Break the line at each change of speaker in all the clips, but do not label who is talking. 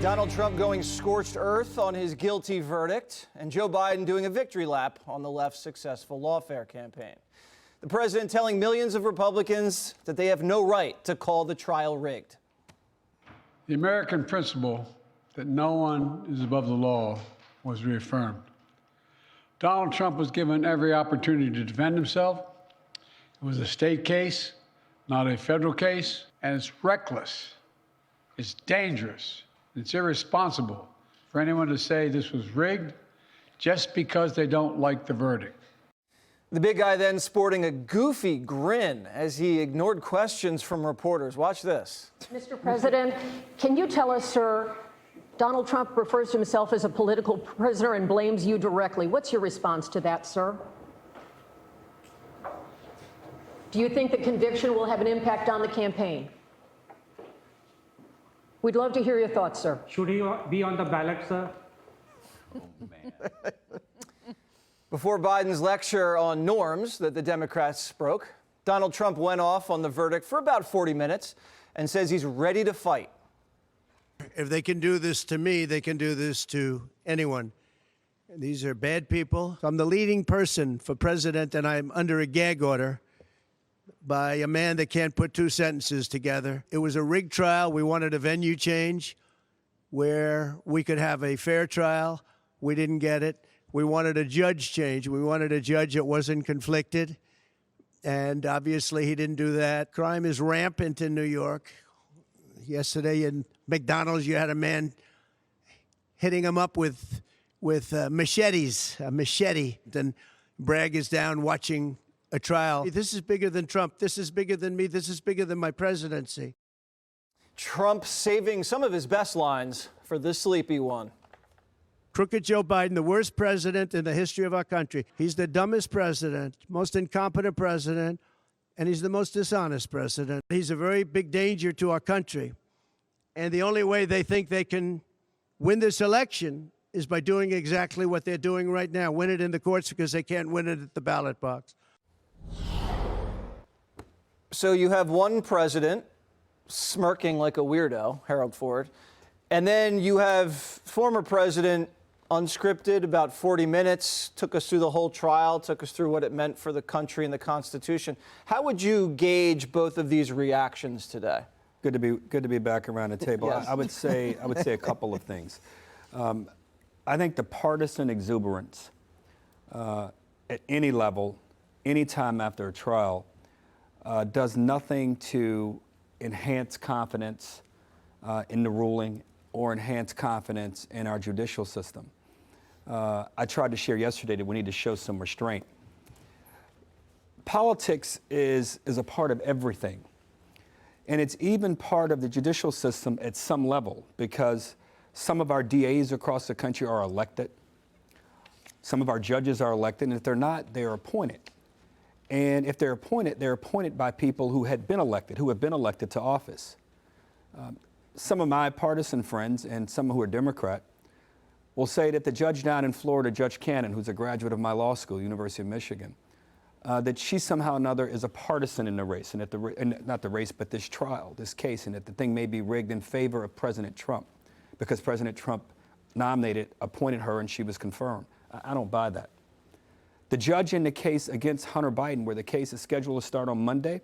Donald Trump going scorched earth on his guilty verdict, and Joe Biden doing a victory lap on the left's successful lawfare campaign. The president telling millions of Republicans that they have no right to call the trial rigged.
The American principle that no one is above the law was reaffirmed. Donald Trump was given every opportunity to defend himself. It was a state case, not a federal case, and it's reckless, it's dangerous, it's irresponsible for anyone to say this was rigged just because they don't like the verdict.
The big guy then sporting a goofy grin as he ignored questions from reporters. Watch this.
Mr. President, can you tell us, sir, Donald Trump refers to himself as a political prisoner and blames you directly. What's your response to that, sir? Do you think the conviction will have an impact on the campaign? We'd love to hear your thoughts, sir.
Should he be on the ballot, sir?
Oh, man. Before Biden's lecture on norms that the Democrats broke, Donald Trump went off on the verdict for about 40 minutes and says he's ready to fight.
If they can do this to me, they can do this to anyone. These are bad people. I'm the leading person for president, and I'm under a gag order by a man that can't put two sentences together. It was a rigged trial. We wanted a venue change where we could have a fair trial. We didn't get it. We wanted a judge change. We wanted a judge that wasn't conflicted. And obviously he didn't do that. Crime is rampant in New York. Yesterday in McDonald's, you had a man hitting him up with machetes, a machete. Then Bragg is down watching a trial. This is bigger than Trump. This is bigger than me. This is bigger than my presidency.
Trump saving some of his best lines for the sleepy one.
Crooked Joe Biden, the worst president in the history of our country. He's the dumbest president, most incompetent president, and he's the most dishonest president. He's a very big danger to our country. And the only way they think they can win this election is by doing exactly what they're doing right now, win it in the courts because they can't win it at the ballot box.
So you have one president smirking like a weirdo, Harold Ford, and then you have former president unscripted, about 40 minutes, took us through the whole trial, took us through what it meant for the country and the Constitution. How would you gauge both of these reactions today?
Good to be back around the table.
Yes.
I would say a couple of things. I think the partisan exuberance at any level, any time after a trial, does nothing to enhance confidence in the ruling or enhance confidence in our judicial system. I tried to share yesterday that we need to show some restraint. Politics is a part of everything. And it's even part of the judicial system at some level because some of our DAs across the country are elected. Some of our judges are elected, and if they're not, they are appointed. And if they're appointed by people who have been elected to office. Some of my partisan friends and some who are Democrat will say that the judge down in Florida, Judge Cannon, who's a graduate of my law school, University of Michigan, that she somehow or another is a partisan in the race, and not the race, but this trial, this case, and that the thing may be rigged in favor of President Trump because President Trump appointed her, and she was confirmed. I don't buy that. The judge in the case against Hunter Biden, where the case is scheduled to start on Monday,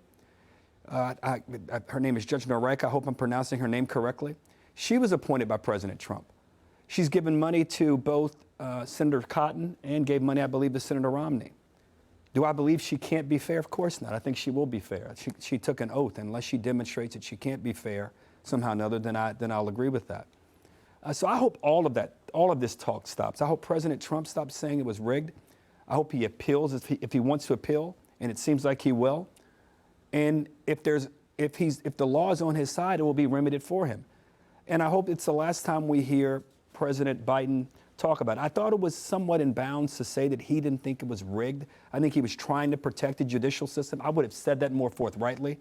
her name is Judge Norek. I hope I'm pronouncing her name correctly. She was appointed by President Trump. She's given money to both Senator Cotton and gave money, I believe, to Senator Romney. Do I believe she can't be fair? Of course not. I think she will be fair. She took an oath. Unless she demonstrates that she can't be fair somehow or another, then I'll agree with that. So I hope all of this talk stops. I hope President Trump stops saying it was rigged. I hope he appeals if he wants to appeal, and it seems like he will. And if the law is on his side, it will be remedied for him. And I hope it's the last time we hear President Biden talk about it. I thought it was somewhat in bounds to say that he didn't think it was rigged. I think he was trying to protect the judicial system. I would have said that more forthrightly.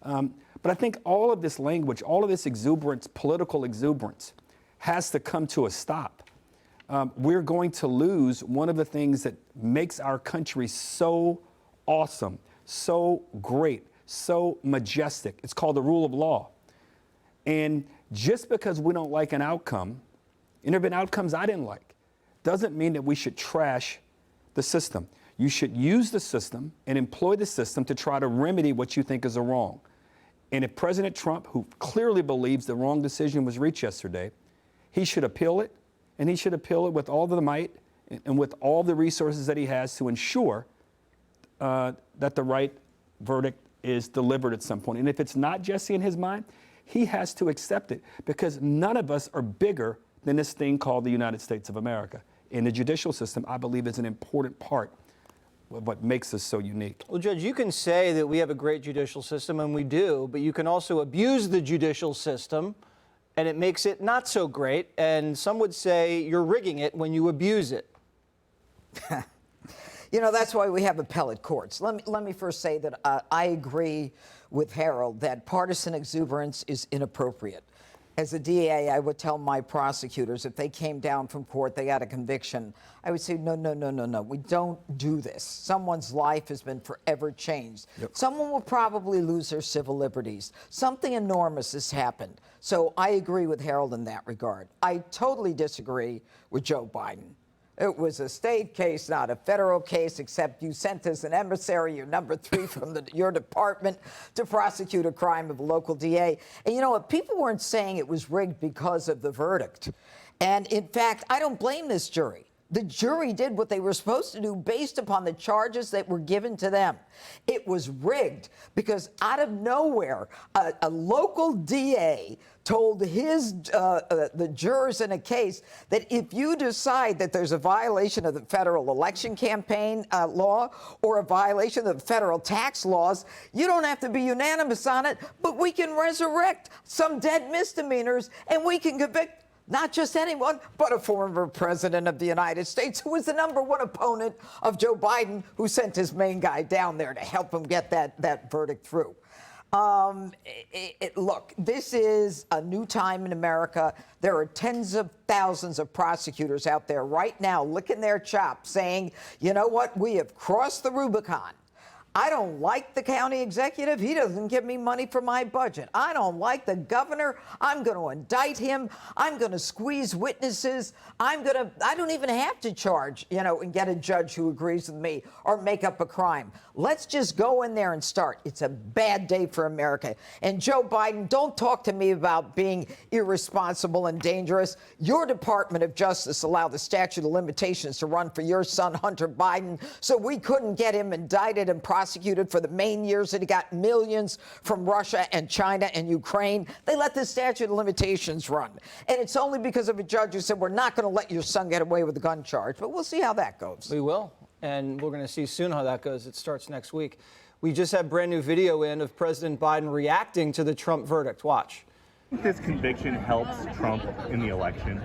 But I think all of this language, all of this exuberance, political exuberance, has to come to a stop. We're going to lose one of the things that makes our country so awesome, so great, so majestic. It's called the rule of law. And Just because we don't like an outcome, and there have been outcomes I didn't like, doesn't mean that we should trash the system. You should use the system and employ the system to try to remedy what you think is a wrong. And if President Trump, who clearly believes the wrong decision was reached yesterday, he should appeal it, and he should appeal it with all the might and with all the resources that he has to ensure that the right verdict is delivered at some point. And if it's not Jesse in his mind, he has to accept it, because none of us are bigger than this thing called the United States of America. And the judicial system, I believe, is an important part of what makes us so unique.
Well, Judge, you can say that we have a great judicial system, and we do, but you can also abuse the judicial system, and it makes it not so great. And some would say you're rigging it when you abuse it.
You know, that's why we have appellate courts. Let me first say that I agree with Harold that partisan exuberance is inappropriate. As a DA, I would tell my prosecutors, if they came down from court, they got a conviction, I would say, no, we don't do this. Someone's life has been forever changed. Yep. Someone will probably lose their civil liberties. Something enormous has happened. So I agree with Harold in that regard. I totally disagree with Joe Biden. It was a state case, not a federal case, except you sent as an emissary, your number 3 from your department, to prosecute a crime of a local DA. And you know what? People weren't saying it was rigged because of the verdict. And in fact, I don't blame this jury. The jury did what they were supposed to do based upon the charges that were given to them. It was rigged because out of nowhere, a local DA told the jurors in a case that if you decide that there's a violation of the federal election campaign law or a violation of the federal tax laws, you don't have to be unanimous on it, but we can resurrect some dead misdemeanors and we can convict not just anyone, but a former president of the United States who was the #1 opponent of Joe Biden, who sent his main guy down there to help him get that verdict through. Look, this is a new time in America. There are tens of thousands of prosecutors out there right now licking their chops saying, you know what, we have crossed the Rubicon. I don't like the county executive. He doesn't give me money for my budget. I don't like the governor. I'm going to indict him. I'm going to squeeze witnesses. I don't even have to charge, and get a judge who agrees with me or make up a crime. Let's just go in there and start. It's a bad day for America. And Joe Biden, don't talk to me about being irresponsible and dangerous. Your Department of Justice allowed the statute of limitations to run for your son, Hunter Biden, so we couldn't get him indicted and prosecuted for the main years that he got millions from Russia and China and Ukraine. They let the statute of limitations run. And it's only because of a judge who said, we're not going to let your son get away with a gun charge. But we'll see how that goes.
We will. And we're going to see soon how that goes. It starts next week. We just have brand new video in of President Biden reacting to the Trump verdict. Watch.
This conviction helps Trump in the election.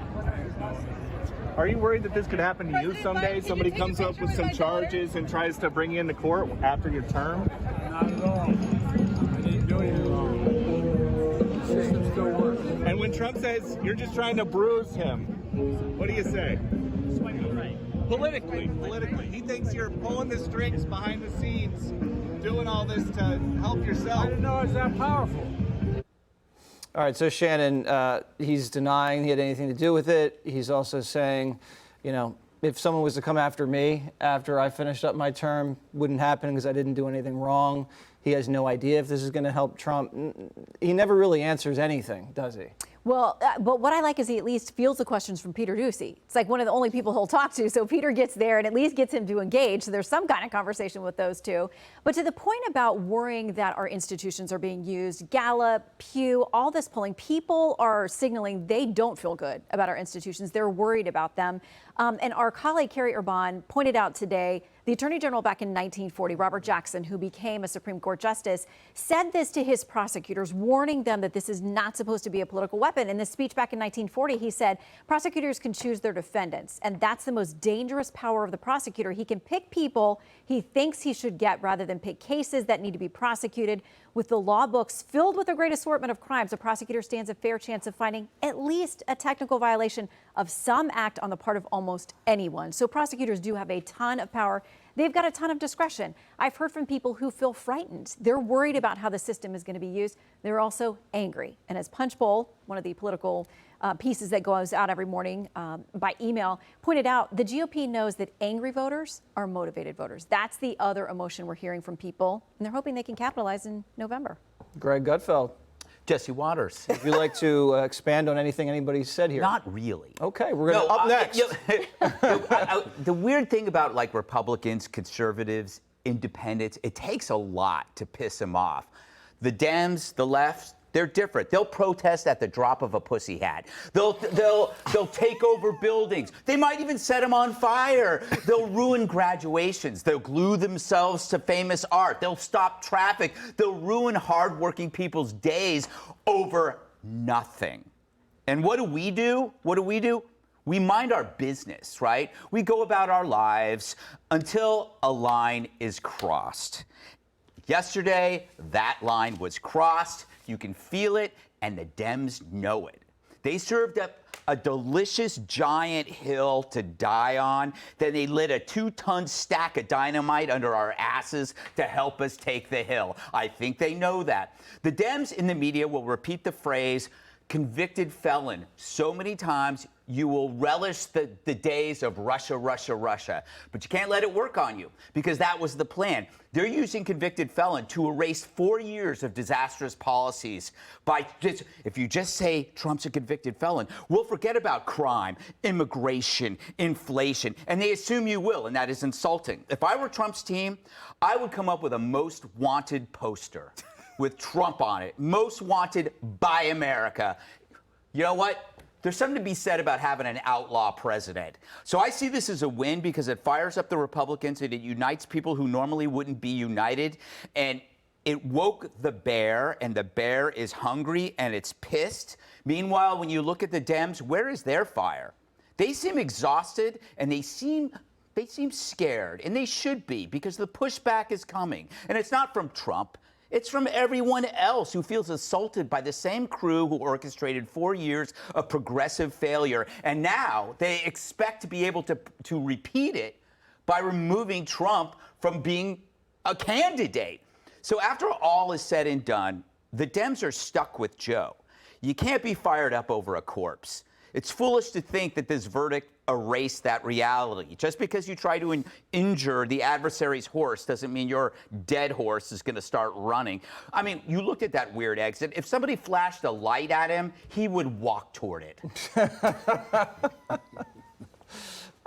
Are you worried that this could happen to you someday? Somebody comes up with some charges and tries to bring you into court after your term?
Not at all. I didn't do anything wrong. The system still works.
And when Trump says you're just trying to bruise him, what do you say? Politically. He thinks you're pulling the strings behind the scenes, doing all this to help yourself.
I didn't know it was that powerful.
All right, so Shannon, he's denying he had anything to do with it. He's also saying, if someone was to come after me after I finished up my term, wouldn't happen because I didn't do anything wrong. He has no idea if this is going to help Trump. He never really answers anything, does he?
Well, but what I like is he at least fields the questions from Peter Doocy. It's like one of the only people he'll talk to. So Peter gets there and at least gets him to engage. So there's some kind of conversation with those two. But to the point about worrying that our institutions are being used, Gallup, Pew, all this polling, people are signaling they don't feel good about our institutions. They're worried about them. And our colleague, Carrie Urban, pointed out today, the Attorney General back in 1940, Robert Jackson, who became a Supreme Court justice, said this to his prosecutors, warning them that this is not supposed to be a political weapon. In this speech back in 1940, he said, prosecutors can choose their defendants, and that's the most dangerous power of the prosecutor. He can pick people he thinks he should get rather than pick cases that need to be prosecuted. With the law books filled with a great assortment of crimes, a prosecutor stands a fair chance of finding at least a technical violation of some act on the part of almost anyone. So prosecutors do have a ton of power. They've got a ton of discretion. I've heard from people who feel frightened. They're worried about how the system is going to be used. They're also angry. And as Punchbowl, one of the political pieces that goes out every morning by email, pointed out, the GOP knows that angry voters are motivated voters. That's the other emotion we're hearing from people, and they're hoping they can capitalize in November.
Greg Gutfeld,
Jesse Waters.
would you like to expand on anything anybody said here?
Not really.
Okay, we're going to up next.
The weird thing about like Republicans, conservatives, independents, it takes a lot to piss them off. The Dems, the left, they're different. They'll protest at the drop of a pussy hat. They'll take over buildings. They might even set them on fire. They'll ruin graduations. They'll glue themselves to famous art. They'll stop traffic. They'll ruin hardworking people's days over nothing. And what do we do? What do we do? We mind our business, right? We go about our lives until a line is crossed. Yesterday, that line was crossed. You can feel it, and the Dems know it. They served up a delicious giant hill to die on. Then they lit a 2-ton stack of dynamite under our asses to help us take the hill. I think they know that. The Dems in the media will repeat the phrase, convicted felon, so many times you will relish the days of Russia, Russia, Russia. But you can't let it work on you, because that was the plan. They're using convicted felon to erase 4 years of disastrous policies. If you just say Trump's a convicted felon, we'll forget about crime, immigration, inflation, and they assume you will, and that is insulting. If I were Trump's team, I would come up with a most wanted poster with Trump on it. Most wanted by America. You know what? There's something to be said about having an outlaw president. So I see this as a win because it fires up the Republicans and it unites people who normally wouldn't be united. And it woke the bear, and the bear is hungry and it's pissed. Meanwhile, when you look at the Dems, where is their fire? They seem exhausted and they seem scared, and they should be, because the pushback is coming. And it's not from Trump. It's from everyone else who feels assaulted by the same crew who orchestrated 4 years of progressive failure. And now they expect to be able to repeat it by removing Trump from being a candidate. So after all is said and done, the Dems are stuck with Joe. You can't be fired up over a corpse. It's foolish to think that this verdict erased that reality. Just because you try to injure the adversary's horse doesn't mean your dead horse is going to start running. I mean, you looked at that weird exit. If somebody flashed a light at him, he would walk toward it.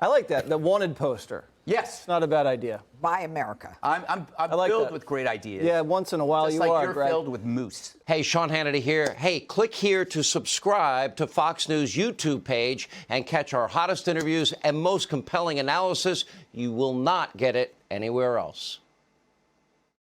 I like that, the wanted poster.
Yes.
It's not a bad idea.
By America.
I'm
like
filled
that.
with great ideas.
Yeah, once in a while
Just
you
like
are,
you're
Greg.
filled with moose.
Hey, Sean Hannity here. Hey, click here to subscribe to Fox News YouTube page and catch our hottest interviews and most compelling analysis. You will not get it anywhere else.